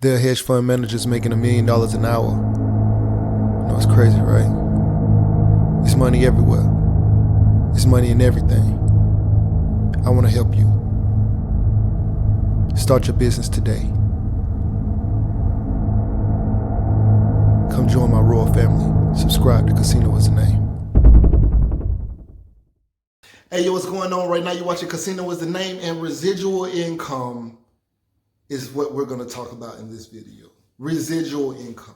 There are hedge fund managers making $1 million an hour. I know it's crazy, right? It's money everywhere. It's money in everything. I want to help you. Start your business today. Come join my royal family. Subscribe to Casino Is the Name. Hey, yo, what's going on right now? You're watching Casino Is the Name, and residual income is what we're going to talk about in this video. Residual income.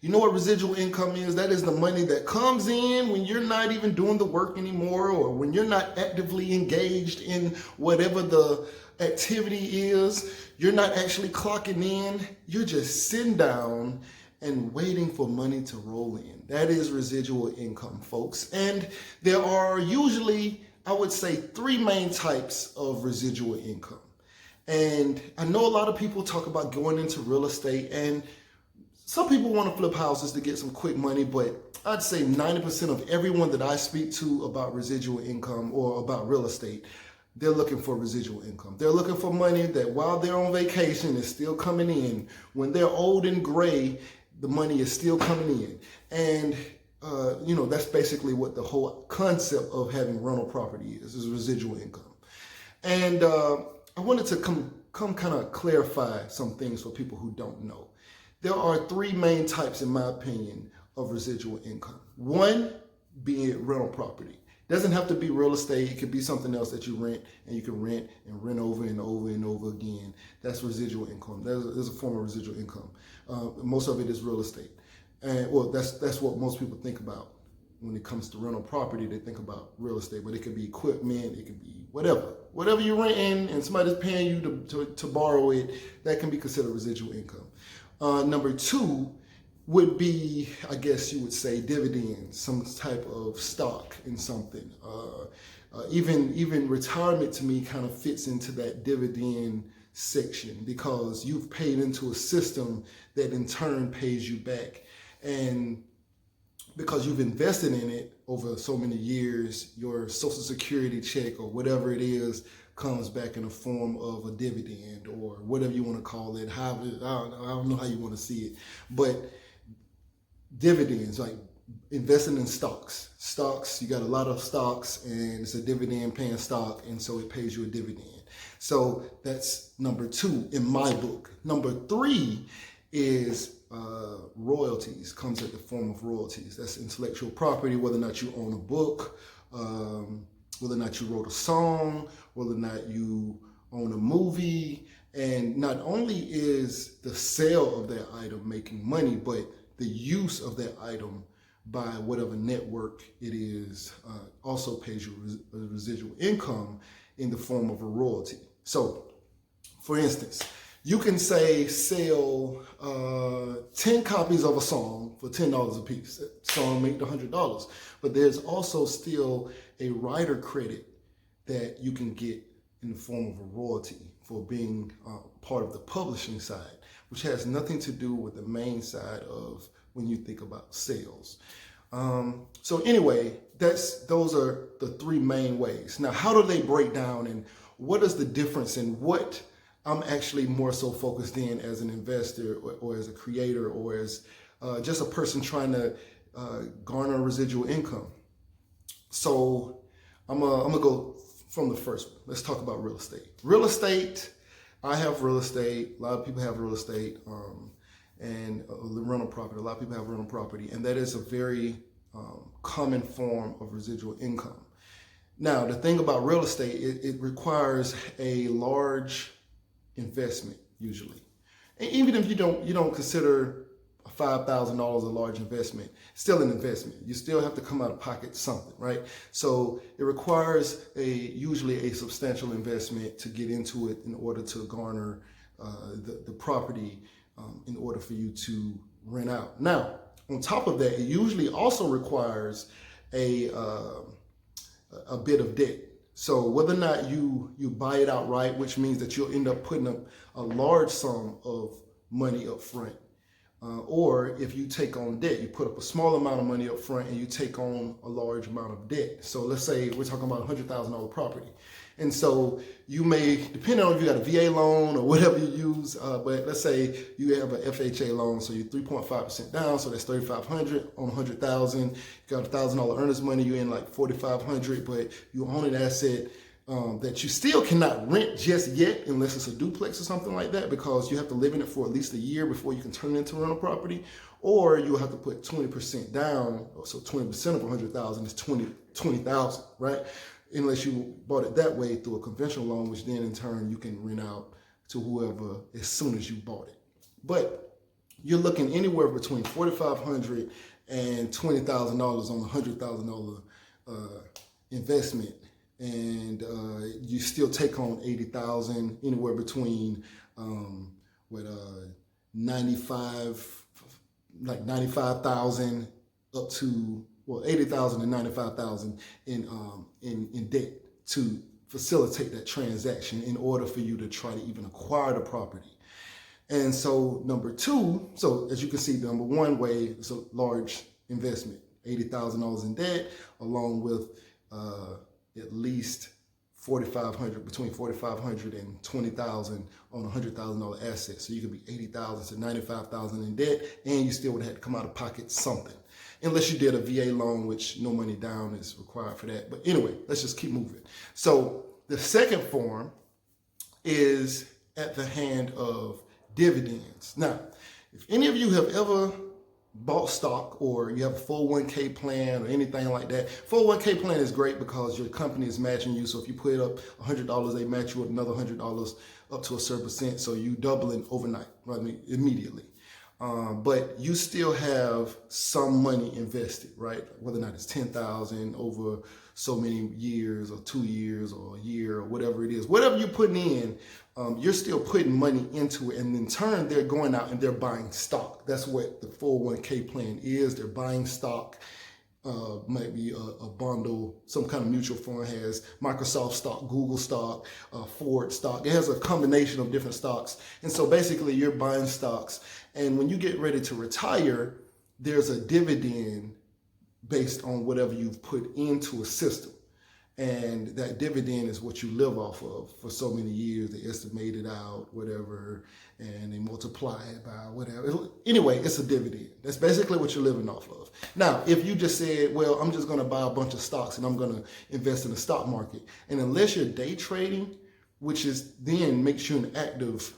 You know what residual income is? That is the money that comes in when you're not even doing the work anymore, or when you're not actively engaged in whatever the activity is. You're not actually clocking in. You're just sitting down and waiting for money to roll in. That is residual income, folks. And there are usually, I would say, 3 main types of residual income. And I know a lot of people talk about going into real estate, and some people want to flip houses to get some quick money, but I'd say 90% of everyone that I speak to about residual income or about real estate, they're looking for residual income. They're looking for money that while they're on vacation is still coming in. When they're old and gray, the money is still coming in. And that's basically what the whole concept of having rental property is residual income. And I wanted to come kind of clarify some things for people who don't know. There are 3 main types, in my opinion, of residual income. One being rental property. Doesn't have to be real estate. It could be something else that you rent, and you can rent over and over and over again. That's residual income. There's a form of residual income. Most of it is real estate. And well, that's what most people think about. When it comes to rental property, they think about real estate, but it could be equipment, it could be whatever you're renting and somebody's paying you to borrow it, that can be considered residual income. Number 2 would be, I guess you would say, dividends, some type of stock in something. Even retirement to me kind of fits into that dividend section, because you've paid into a system that in turn pays you back. And because you've invested in it over so many years, your Social Security check or whatever it is comes back in the form of a dividend, or whatever you want to call it. I don't know how you want to see it, but dividends, like investing in stocks. You got a lot of stocks, and it's a dividend paying stock, and so it pays you a dividend. So that's number 2 in my book. Number 3 is royalties. Comes in the form of royalties. That's intellectual property, whether or not you own a book, whether or not you wrote a song, whether or not you own a movie. And not only is the sale of that item making money, but the use of that item by whatever network it is also pays you residual income in the form of a royalty. So, for instance, you can say sell 10 copies of a song for $10 a piece. That song made $100. But there's also still a writer credit that you can get in the form of a royalty for being part of the publishing side, which has nothing to do with the main side of when you think about sales. So anyway, those are the 3 main ways. Now, how do they break down, and what is the difference in what I'm actually more so focused in as an investor, or as a creator, or as just a person trying to garner residual income? So I'm gonna go from the first one. Let's talk about real estate. Real estate, I have real estate. A lot of people have real estate, and rental property. A lot of people have rental property, and that is a very common form of residual income. Now, the thing about real estate, it requires a large investment usually. And even if you don't consider $5,000 a large investment, still an investment. You still have to come out of pocket something, right? So it requires usually a substantial investment to get into it in order to garner the property in order for you to rent out. Now, on top of that, it usually also requires a bit of debt. So whether or not you buy it outright, which means that you'll end up putting up a large sum of money up front, or if you take on debt, you put up a small amount of money up front and you take on a large amount of debt. So let's say we're talking about $100,000 property, And so you may, depending on if you got a VA loan or whatever you use, but let's say you have an FHA loan, so you're 3.5% down, so that's $3,500 on 100,000. You got $1,000 earnest money, you're in like 4,500, but you own an asset that you still cannot rent just yet unless it's a duplex or something like that, because you have to live in it for at least a year before you can turn it into rental property, or you'll have to put 20% down. So 20% of 100,000 is 20,000, right? Unless you bought it that way through a conventional loan, which then in turn you can rent out to whoever as soon as you bought it. But you're looking anywhere between $4,500 and $20,000 on a $100,000 investment, and you still take on $80,000, anywhere between 95,000 up to, well, 80,000 and 95,000 in debt to facilitate that transaction in order for you to try to even acquire the property. And so number two, so as you can see, the number one way is a large investment, $80,000 in debt, along with at least $4,500, between $4,500 and $20,000 on a $100,000 asset. So you could be $80,000 to $95,000 in debt, and you still would have to come out of pocket something, unless you did a VA loan, which no money down is required for that. But anyway, let's just keep moving. So the second form is at the hand of dividends. Now, if any of you have ever bought stock, or you have a 401k plan or anything like that, 401k plan is great because your company is matching you. So if you put up $100, they match you with another $100 up to a certain percent. So you doubling overnight, right? I mean, immediately. But you still have some money invested, right? Whether or not it's 10,000 over so many years, or 2 years, or a year, or whatever it is, whatever you're putting in, you're still putting money into it. And in turn, they're going out and they're buying stock. That's what the 401k plan is. They're buying stock. Might be a bundle, some kind of mutual fund has Microsoft stock, Google stock, Ford stock. It has a combination of different stocks. And so basically you're buying stocks. And when you get ready to retire, there's a dividend based on whatever you've put into a system. And that dividend is what you live off of for so many years. They estimate it out, whatever, and they multiply it by whatever. Anyway, it's a dividend. That's basically what you're living off of. Now, if you just said, well, I'm just going to buy a bunch of stocks and I'm going to invest in the stock market, and unless you're day trading, which is then makes you an active,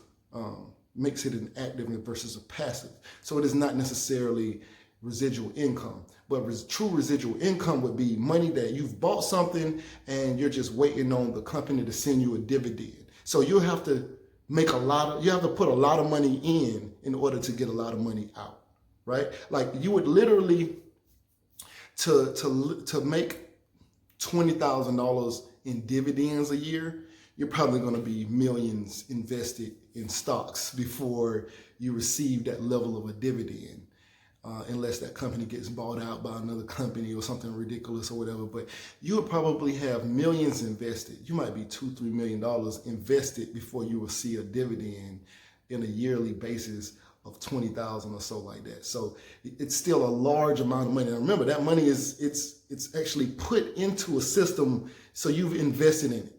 makes it an active versus a passive. So it is not necessarily residual income. But true residual income would be money that you've bought something and you're just waiting on the company to send you a dividend. So you have to make you have to put a lot of money in order to get a lot of money out, right? Like you would literally, to make $20,000 in dividends a year, you're probably going to be millions invested in stocks before you receive that level of a dividend. Unless that company gets bought out by another company or something ridiculous or whatever. But you would probably have millions invested. You might be $2-3 million invested before you will see a dividend in a yearly basis of 20,000 or so like that. So it's still a large amount of money. And remember, that money it's actually put into a system, so you've invested in it.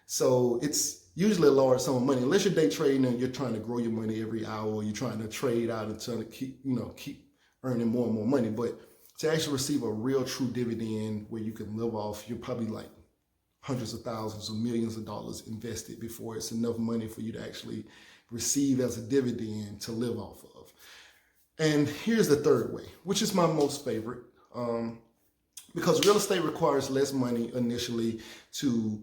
So it's usually a large sum of money, unless you're day trading and you're trying to grow your money every hour, or you're trying to trade out and trying to keep earning more and more money. But to actually receive a real true dividend where you can live off, you're probably like hundreds of thousands or millions of dollars invested before it's enough money for you to actually receive as a dividend to live off of. And here's the third way, which is my most favorite, because real estate requires less money initially to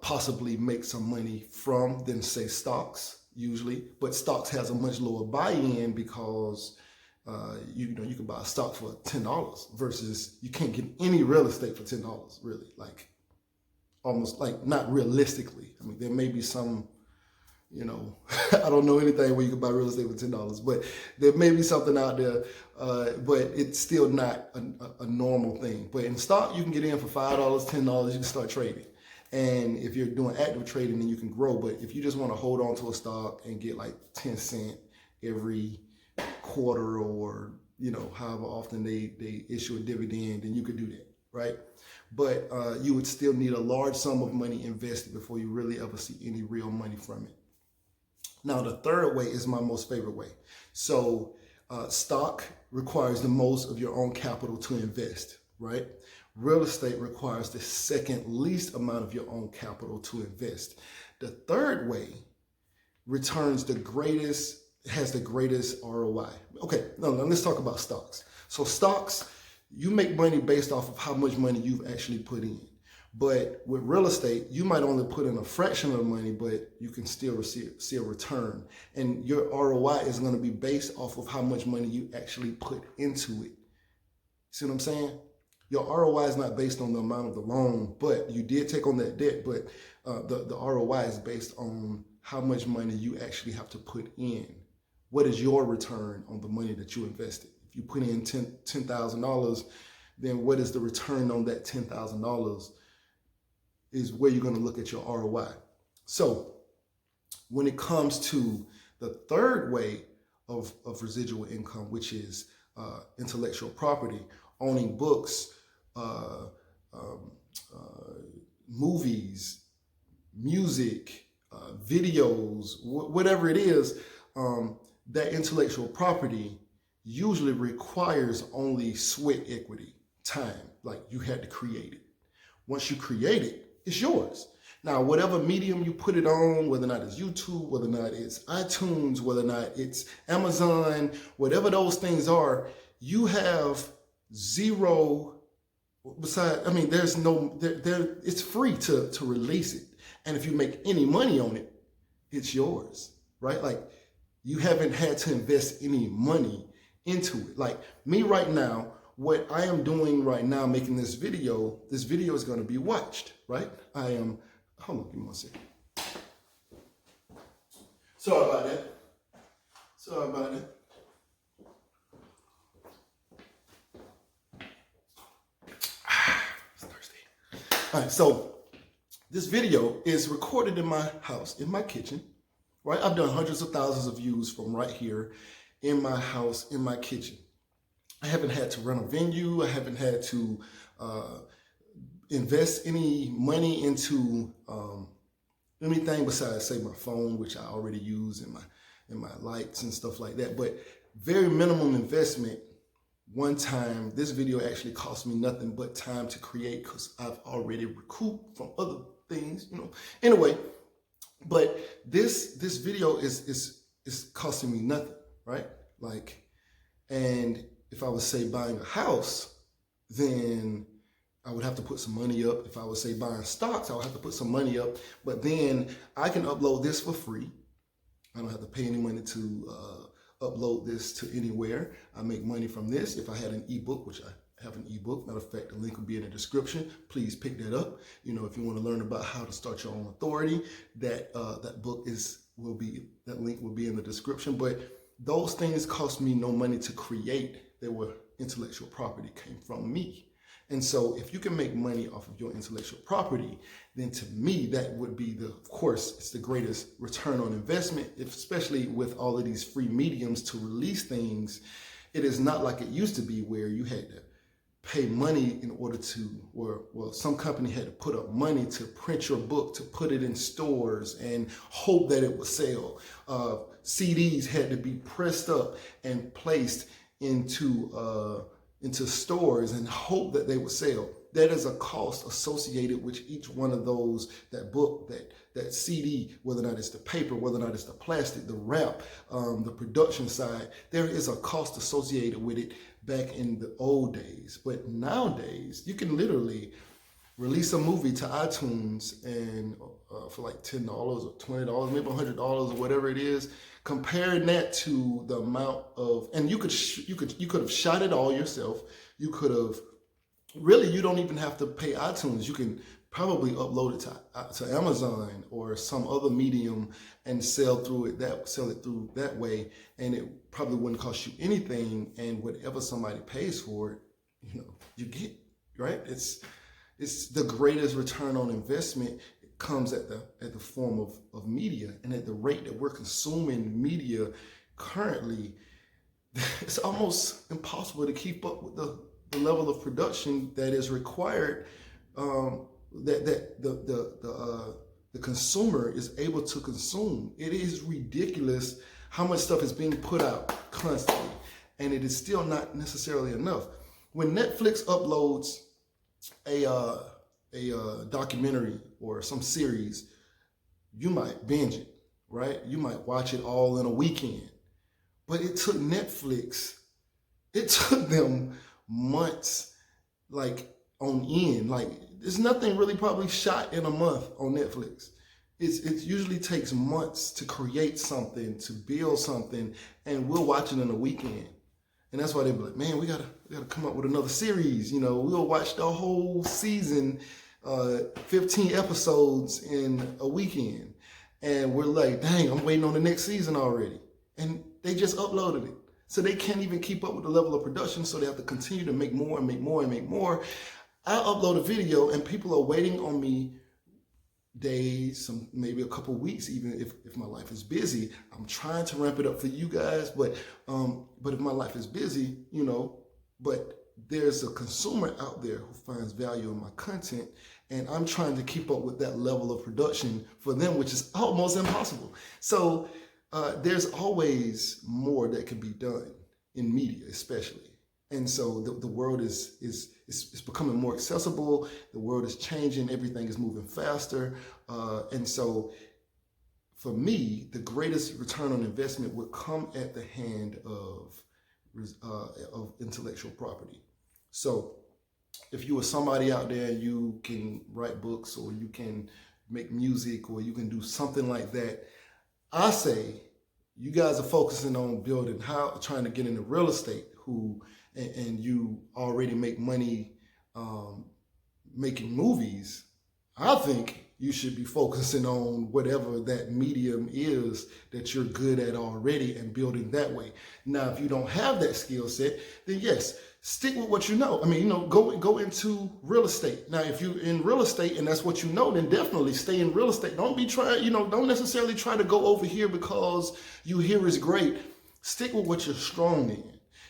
possibly make some money from than say stocks usually, but stocks has a much lower buy-in because you can buy a stock for $10 versus you can't get any real estate for $10, really. Like almost like not realistically. I mean, there may be some, I don't know anything where you can buy real estate for $10, but there may be something out there, but it's still not a normal thing. But in stock, you can get in for $5, $10, you can start trading. And if you're doing active trading, then you can grow. But if you just want to hold on to a stock and get like 10 cents every quarter, or however often they issue a dividend, then you could do that. right? But you would still need a large sum of money invested before you really ever see any real money from it. Now, the third way is my most favorite way. So stock requires the most of your own capital to invest, right? Real estate requires the second least amount of your own capital to invest. The third way returns the greatest, has the greatest ROI. Okay, now let's talk about stocks. So stocks, you make money based off of how much money you've actually put in. But with real estate, you might only put in a fraction of the money, but you can still see a return. And your ROI is going to be based off of how much money you actually put into it. See what I'm saying? Your ROI is not based on the amount of the loan, but you did take on that debt, but the ROI is based on how much money you actually have to put in. What is your return on the money that you invested? If you put in $10,000, then what is the return on that $10,000 is where you're going to look at your ROI. So when it comes to the third way of residual income, which is intellectual property, owning books, movies, music, videos, whatever it is, that intellectual property usually requires only sweat equity, time, like you had to create it. Once you create it, it's yours. Now, whatever medium you put it on, whether or not it's YouTube, whether or not it's iTunes, whether or not it's Amazon, whatever those things are, you have zero, besides, I mean, there's no, it's free to release it. And if you make any money on it, it's yours, right? Like, you haven't had to invest any money into it. Like me right now, what I am doing right now, making this video is going to be watched, right? I am, hold on, give me 1 second. Sorry about that. It's thirsty. All right, so this video is recorded in my house, in my kitchen, right? I've done hundreds of thousands of views from right here in my house, in my kitchen. I haven't had to run a venue. I haven't had to invest any money into anything besides, say, my phone, which I already use in my lights and stuff like that. But very minimum investment. One time, this video actually cost me nothing but time to create because I've already recouped from other things, you know. Anyway, but this video is costing me nothing, right? Like, and if I was, say, buying a house, then I would have to put some money up. If I was, say, buying stocks, I would have to put some money up. But then I can upload this for free. I don't have to pay any money to upload this to anywhere. I make money from this. If I had an ebook, which I have an ebook, matter of fact, the link will be in the description. Please pick that up. You know, if you want to learn about how to start your own authority, that link will be in the description. But those things cost me no money to create. They were intellectual property, came from me. And so if you can make money off of your intellectual property, then to me, that would be of course, it's the greatest return on investment, especially with all of these free mediums to release things. It is not like it used to be where you had to pay money in order to, well, some company had to put up money to print your book, to put it in stores and hope that it would sell. CDs had to be pressed up and placed into stores and hope that they would sell. That is a cost associated with each one of those, that book, that CD, whether or not it's the paper, whether or not it's the plastic, the wrap, the production side. There is a cost associated with it back in the old days. But nowadays, you can literally release a movie to iTunes and for like $10 or $20, maybe $100 or whatever it is. Comparing that to the amount of, and you could have shot it all yourself. You could have, really, you don't even have to pay iTunes. You can probably upload it to Amazon or some other medium and sell it through that way, and it probably wouldn't cost you anything. And whatever somebody pays for it, you know, you get, right? It's the greatest return on investment. Comes at the form of media, and at the rate that we're consuming media currently, it's almost impossible to keep up with the level of production that is required, that the consumer is able to consume. It is ridiculous how much stuff is being put out constantly, and it is still not necessarily enough. When Netflix uploads a documentary or some series, you might binge it, right? You might watch it all in a weekend. But it took Netflix, it took them months, like on end. Like there's nothing really probably shot in a month on Netflix. It usually takes months to create something, to build something, and we'll watch it in a weekend. And that's why they be like, man, we gotta come up with another series. You know, we'll watch the whole season, 15 episodes in a weekend. And we're like, dang, I'm waiting on the next season already. And they just uploaded it. So they can't even keep up with the level of production, so they have to continue to make more and make more and make more. I upload a video and people are waiting on me days, maybe a couple weeks, even if my life is busy. I'm trying to ramp it up for you guys, but if my life is busy, you know, but there's a consumer out there who finds value in my content, and I'm trying to keep up with that level of production for them, which is almost impossible. So there's always more that can be done in media, especially. And so the world is becoming more accessible. The world is changing. Everything is moving faster. And so for me, the greatest return on investment would come at the hand of intellectual property. So if you are somebody out there, you can write books, or you can make music, or you can do something like that, I say you guys are focusing on building, trying to get into real estate, and you already make money making movies. I think you should be focusing on whatever that medium is that you're good at already and building that way. Now, if you don't have that skill set, then yes, stick with what you know. I mean, you know, go into real estate. Now, if you're in real estate and that's what you know, then definitely stay in real estate. Don't necessarily try to go over here because you hear is great. Stick with what you're strong in.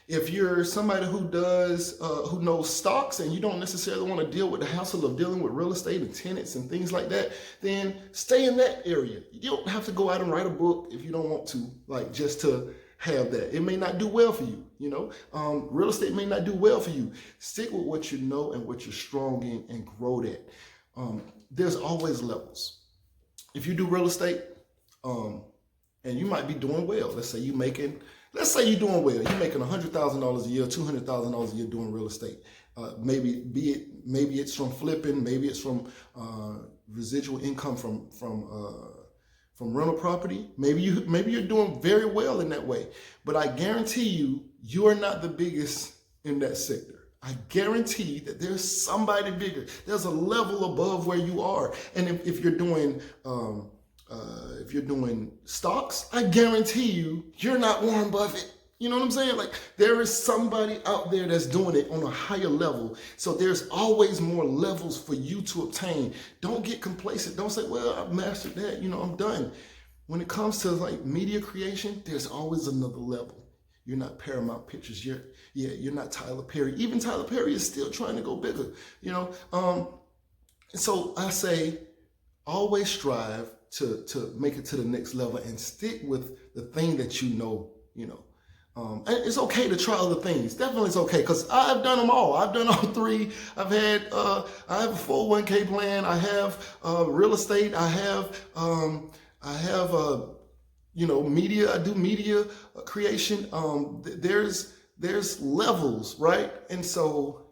If you're somebody who knows stocks and you don't necessarily want to deal with the hassle of dealing with real estate and tenants and things like that, then stay in that area. You don't have to go out and write a book if you don't want to, like just to have that. It may not do well for you, you know. Real estate may not do well for you. Stick with what you know and what you're strong in and grow that. There's always levels. If you do real estate, and you might be doing well. Let's say you're doing well. You're making $100,000 a year, $200,000 a year doing real estate. Maybe it's from flipping, maybe it's from residual income from rental property. Maybe you're doing very well in that way. But I guarantee you are not the biggest in that sector. I guarantee that there's somebody bigger. There's a level above where you are. And if you're doing stocks, I guarantee you're not Warren Buffett. You know what I'm saying? Like, there is somebody out there that's doing it on a higher level. So there's always more levels for you to obtain. Don't get complacent. Don't say, well, I've mastered that. You know, I'm done. When it comes to like media creation, there's always another level. You're not Paramount Pictures. You're not Tyler Perry. Even Tyler Perry is still trying to go bigger, you know? So I say, always strive to make it to the next level and stick with the thing that you know. And it's okay to try other things. Definitely it's okay, because I've done them all. I've done all three. I have a 401k plan. I have real estate. I have media. I do media creation. There's levels, right? And so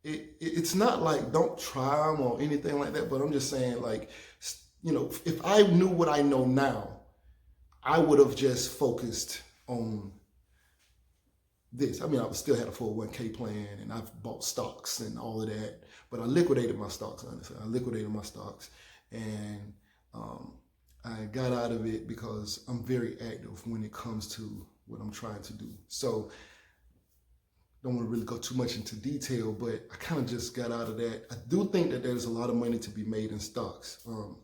it's not like don't try them or anything like that. But I'm just saying, like, if I knew what I know now, I would have just focused on this. I mean, I still had a 401k plan and I've bought stocks and all of that, but I liquidated my stocks, honestly. I liquidated my stocks, and I got out of it because I'm very active when it comes to what I'm trying to do. So don't want to really go too much into detail, but I kind of just got out of that. I do think that there's a lot of money to be made in stocks.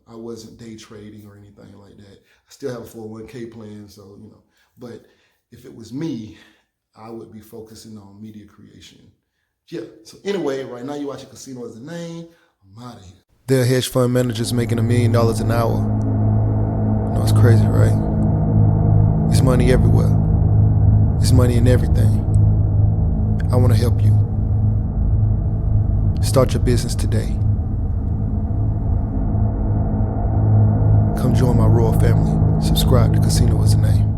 I wasn't day trading or anything like that. I still have a 401k plan, so, but if it was me, I would be focusing on media creation Yeah, so anyway, right now you're watching Casino Is the Name. I'm out of here. There are hedge fund managers making $1 million an hour. You know, it's crazy, right? It's money everywhere. It's money in everything. I want to help you. Start your business today. Come join my royal family. Subscribe to Casino Is the Name.